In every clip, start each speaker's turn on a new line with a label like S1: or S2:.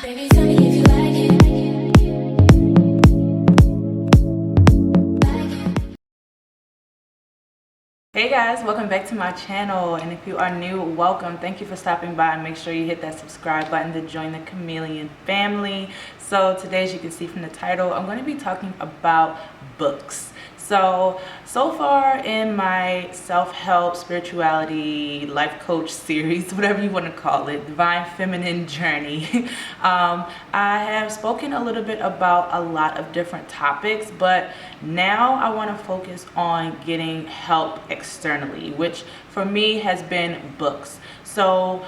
S1: Baby, tell me if you like it.
S2: Hey guys, welcome back to my channel, and if you are new, welcome. Thank you for stopping by, and make sure you hit that subscribe button to join the chameleon family. So today, as you can see from the title, I'm going to be talking about books. So far in my self-help, spirituality, life coach series, whatever you want to call it, divine feminine journey, I have spoken a little bit about a lot of different topics, but now I want to focus on getting help externally, which for me has been books. So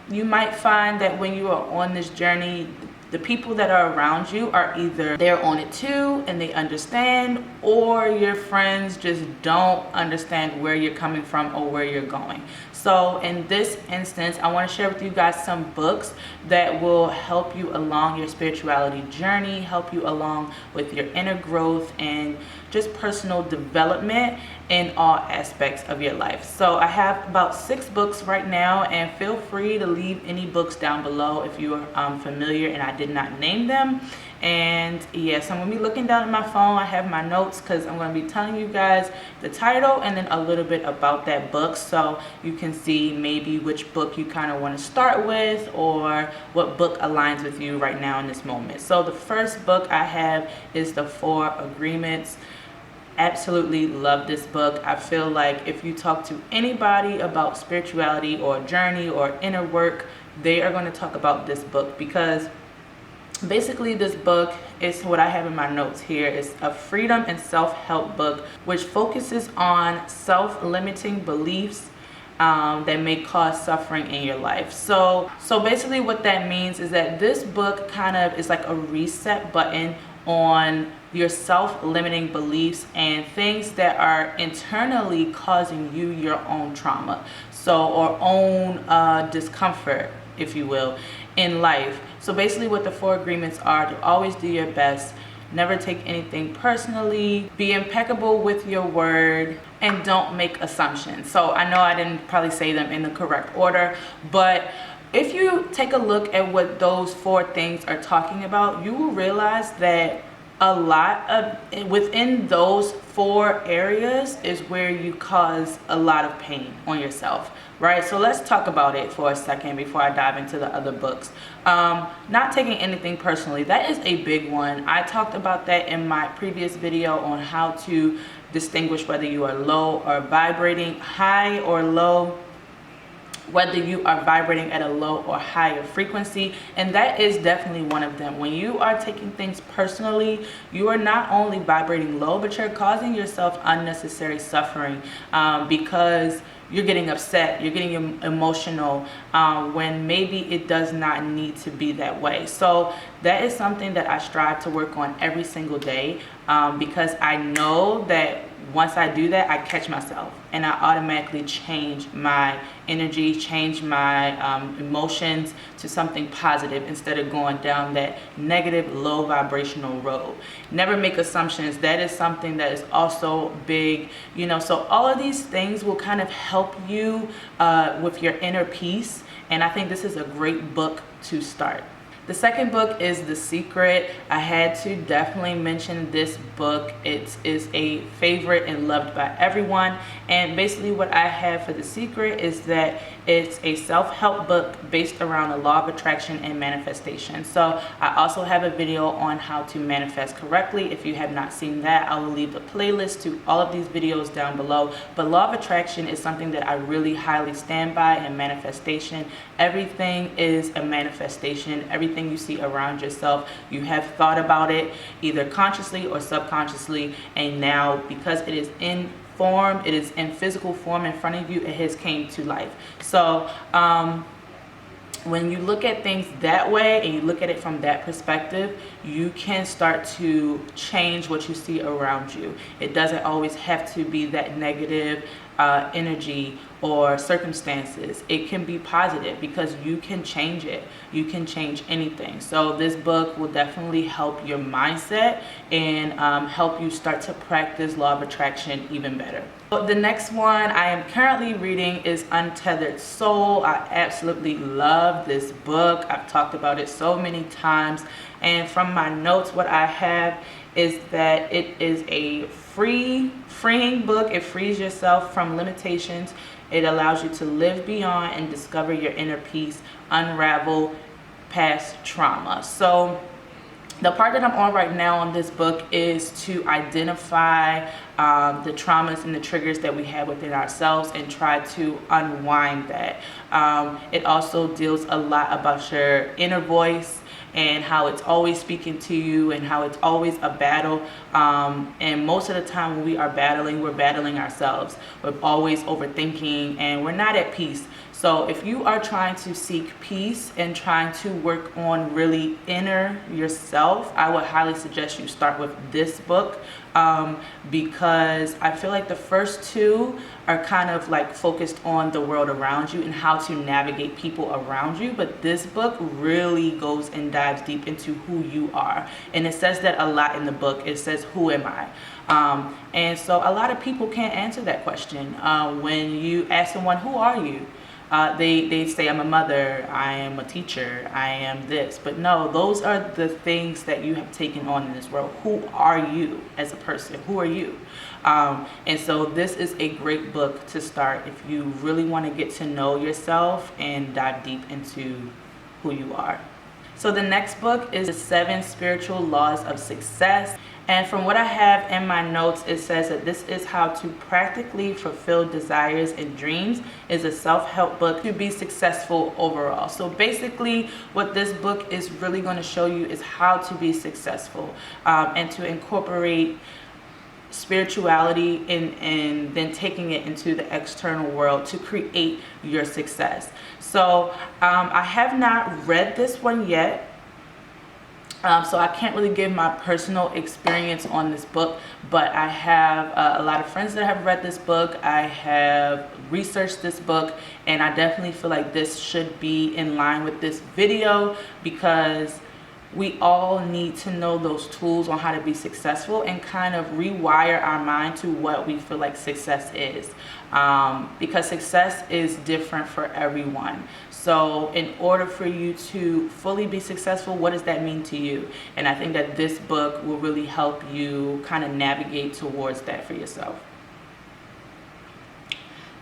S2: you might find that when you are on this journey, the people that are around you are either they're on it too and they understand, or your friends just don't understand where you're coming from or where you're going. So in this instance, I want to share with you guys some books that will help you along your spirituality journey, help you along with your inner growth and just personal development in all aspects of your life. So I have about 6 books right now, and feel free to leave any books down below if you are familiar and I did not name them. And yes, I'm going to be looking down at my phone. I have my notes because I'm going to be telling you guys the title and then a little bit about that book, so you can see maybe which book you kind of want to start with or what book aligns with you right now in this moment. So the first book I have is The 4 Agreements. Absolutely love this book. I feel like if you talk to anybody about spirituality or journey or inner work, they are going to talk about this book, because basically this book is what I have in my notes here. It's a freedom and self-help book which focuses on self-limiting beliefs that may cause suffering in your life. So basically what that means is that this book kind of is like a reset button on your self-limiting beliefs and things that are internally causing you your own trauma, or own discomfort, if you will, in life. So basically what the 4 agreements are: to always do your best, never take anything personally, be impeccable with your word, and don't make assumptions. So I know I didn't probably say them in the correct order, but if you take a look at what those 4 things are talking about, you will realize that a lot of within those 4 areas is where you cause a lot of pain on yourself, right? So let's talk about it for a second before I dive into the other books. Not taking anything personally, that is a big one. I talked about that in my previous video on how to distinguish whether you are low or vibrating, high or low, whether you are vibrating at a low or higher frequency, and that is definitely one of them. When you are taking things personally, you are not only vibrating low, but you're causing yourself unnecessary suffering, because you're getting upset, you're getting emotional, when maybe it does not need to be that way. So that is something that I strive to work on every single day, because I know that once I do that, I catch myself and I automatically change my energy, change my emotions to something positive instead of going down that negative, low vibrational road. Never make assumptions. That is something that is also big, so all of these things will kind of help you with your inner peace. And I think this is a great book to start. The second book is The Secret. I had to definitely mention this book. It is a favorite and loved by everyone. And basically what I have for The Secret is that it's a self-help book based around the law of attraction and manifestation. So I also have a video on how to manifest correctly. If you have not seen that, I will leave the playlist to all of these videos down below. But law of attraction is something that I really highly stand by, and manifestation. Everything is a manifestation. Everything you see around yourself, you have thought about it either consciously or subconsciously, and now because it is in form, it is in physical form in front of you, it has came to life. So when you look at things that way and you look at it from that perspective, you can start to change what you see around you. It doesn't always have to be that negative energy or circumstances. It can be positive because you can change it. You can change anything. So this book will definitely help your mindset and help you start to practice law of attraction even better. So the next one I am currently reading is Untethered Soul. I absolutely love this book. I've talked about it so many times, and from my notes what I have is that it is a freeing book. It frees yourself from limitations. It allows you to live beyond and discover your inner peace, unravel past trauma. So the part that I'm on right now on this book is to identify the traumas and the triggers that we have within ourselves and try to unwind that. It also deals a lot about your inner voice and how it's always speaking to you and how it's always a battle. And most of the time when we are battling, we're battling ourselves. We're always overthinking and we're not at peace. So if you are trying to seek peace and trying to work on really inner yourself, I would highly suggest you start with this book, because I feel like the first two are kind of like focused on the world around you and how to navigate people around you. But this book really goes and dives deep into who you are. And it says that a lot in the book. It says, who am I? And so a lot of people can't answer that question. When you ask someone, who are you? They say, I'm a mother, I am a teacher, I am this. But no, those are the things that you have taken on in this world. Who are you as a person? Who are you? And so this is a great book to start if you really want to get to know yourself and dive deep into who you are. So the next book is The 7 Spiritual Laws of Success. And from what I have in my notes, it says that this is how to practically fulfill desires and dreams. It's a self-help book to be successful overall. So basically what this book is really going to show you is how to be successful, and to incorporate spirituality and then taking it into the external world to create your success. So I have not read this one yet. So I can't really give my personal experience on this book, but I have a lot of friends that have read this book. I have researched this book, and I definitely feel like this should be in line with this video because we all need to know those tools on how to be successful and kind of rewire our mind to what we feel like success is, because success is different for everyone. So in order for you to fully be successful, what does that mean to you? And I think that this book will really help you kind of navigate towards that for yourself.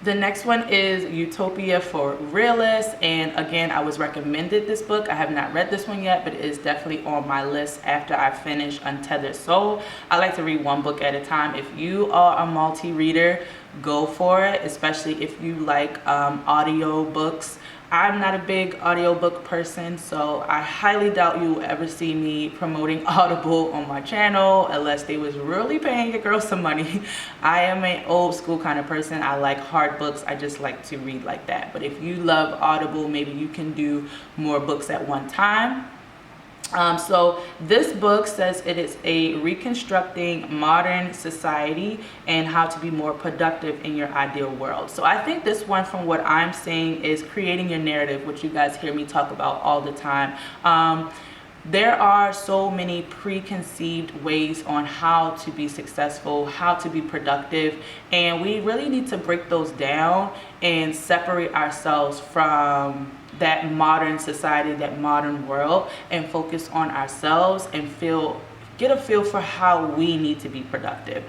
S2: The next one is Utopia for Realist, and again, I was recommended this book. I have not read this one yet, but it is definitely on my list after I finish Untethered Soul. I like to read one book at a time. If you are a multi-reader, go for it, especially if you like audio books. I'm not a big audiobook person, so I highly doubt you will ever see me promoting Audible on my channel unless they was really paying your girl some money. I am an old school kind of person. I like hard books. I just like to read like that. But if you love Audible, maybe you can do more books at one time. So this book says it is a reconstructing modern society and how to be more productive in your ideal world. So I think this one, from what I'm seeing, is creating your narrative, which you guys hear me talk about all the time. There are so many preconceived ways on how to be successful, how to be productive, and we really need to break those down and separate ourselves from that modern society, that modern world, and focus on ourselves and get a feel for how we need to be productive.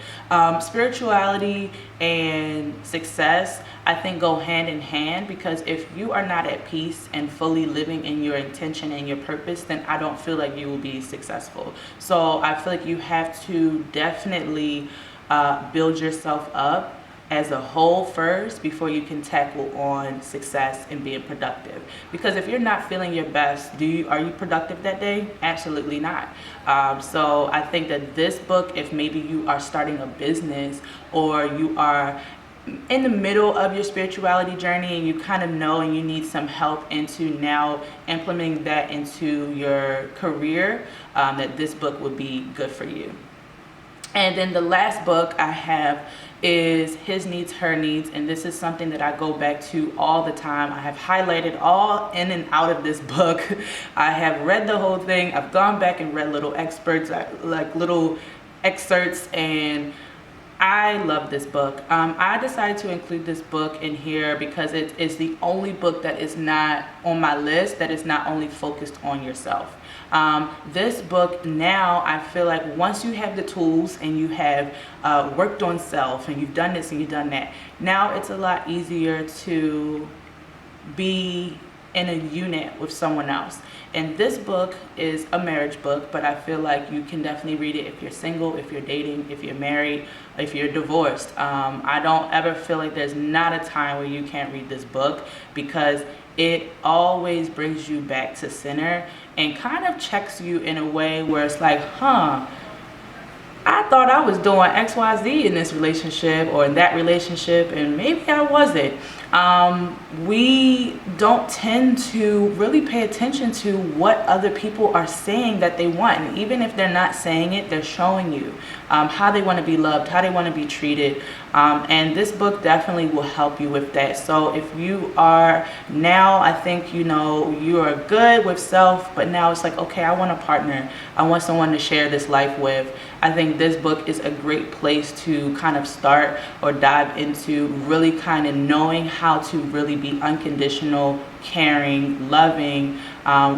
S2: Spirituality and success, I think, go hand in hand, because if you are not at peace and fully living in your intention and your purpose, then I don't feel like you will be successful. So I feel like you have to definitely build yourself up as a whole first before you can tackle on success and being productive. Because if you're not feeling your best, are you productive that day? Absolutely not. So I think that this book, if maybe you are starting a business or you are in the middle of your spirituality journey and you kind of know and you need some help into now implementing that into your career, that this book would be good for you. And then the last book I have is His Needs, Her Needs, and this is something that I go back to all the time. I have highlighted all in and out of this book. I have read the whole thing. I've gone back and read little excerpts, and I love this book. I decided to include this book in here because it is the only book that is not on my list that is not only focused on yourself. This book, now I feel like once you have the tools and you have worked on self and you've done this and you've done that, now it's a lot easier to be in a unit with someone else. And this book is a marriage book, but I feel like you can definitely read it if you're single, if you're dating, if you're married, if you're divorced. I don't ever feel like there's not a time where you can't read this book, because it always brings you back to center and kind of checks you in a way where it's like, I thought I was doing XYZ in this relationship or in that relationship, and maybe I wasn't. We don't tend to really pay attention to what other people are saying that they want. And even if they're not saying it, they're showing you how they want to be loved, how they want to be treated. And this book definitely will help you with that. So if you are now, I think, you are good with self, but now it's like, okay, I want a partner. I want someone to share this life with. I think this book is a great place to kind of start or dive into really kind of knowing how to really be unconditional, caring, loving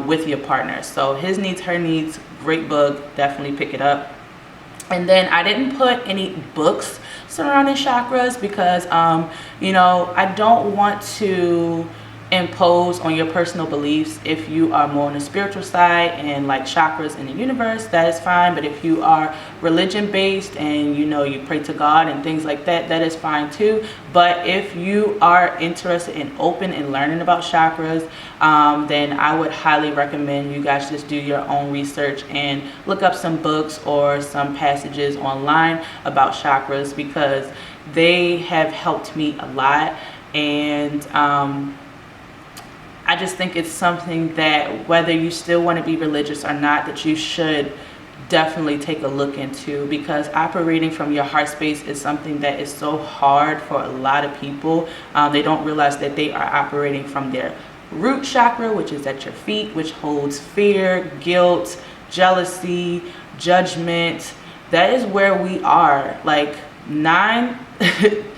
S2: with your partner. So His Needs, Her Needs, great book. Definitely pick it up. And then I didn't put any books surrounding chakras because, I don't want to impose on your personal beliefs. If you are more on the spiritual side and like chakras in the universe, that is fine. But if you are religion based and you pray to God and things like that, that is fine too. But if you are interested and open in learning about chakras, then I would highly recommend you guys just do your own research and look up some books or some passages online about chakras, because they have helped me a lot. And I just think it's something that, whether you still want to be religious or not, that you should definitely take a look into, because operating from your heart space is something that is so hard for a lot of people. They don't realize that they are operating from their root chakra, which is at your feet, which holds fear, guilt, jealousy, judgment. That is where we are. Like 9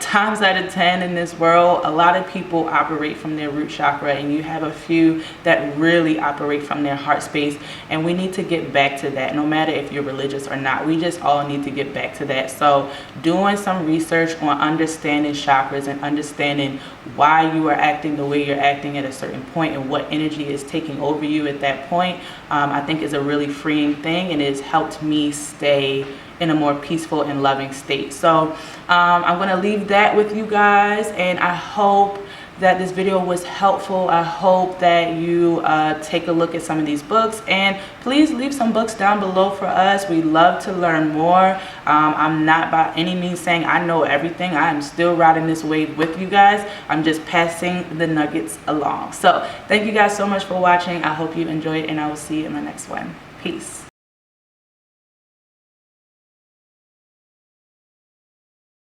S2: times out of 10 in this world, a lot of people operate from their root chakra, and you have a few that really operate from their heart space. And we need to get back to that, no matter if you're religious or not. We just all need to get back to that. So doing some research on understanding chakras and understanding why you are acting the way you're acting at a certain point and what energy is taking over you at that point, I think is a really freeing thing, and it's helped me stay in a more peaceful and loving state. So I'm going to leave that with you guys, and I hope that this video was helpful. I hope that you take a look at some of these books, and please leave some books down below for us. We love to learn more. I'm not by any means saying I know everything. I am still riding this wave with you guys. I'm just passing the nuggets along. So thank you guys so much for watching. I hope you enjoyed, and I will see you in my next one. Peace.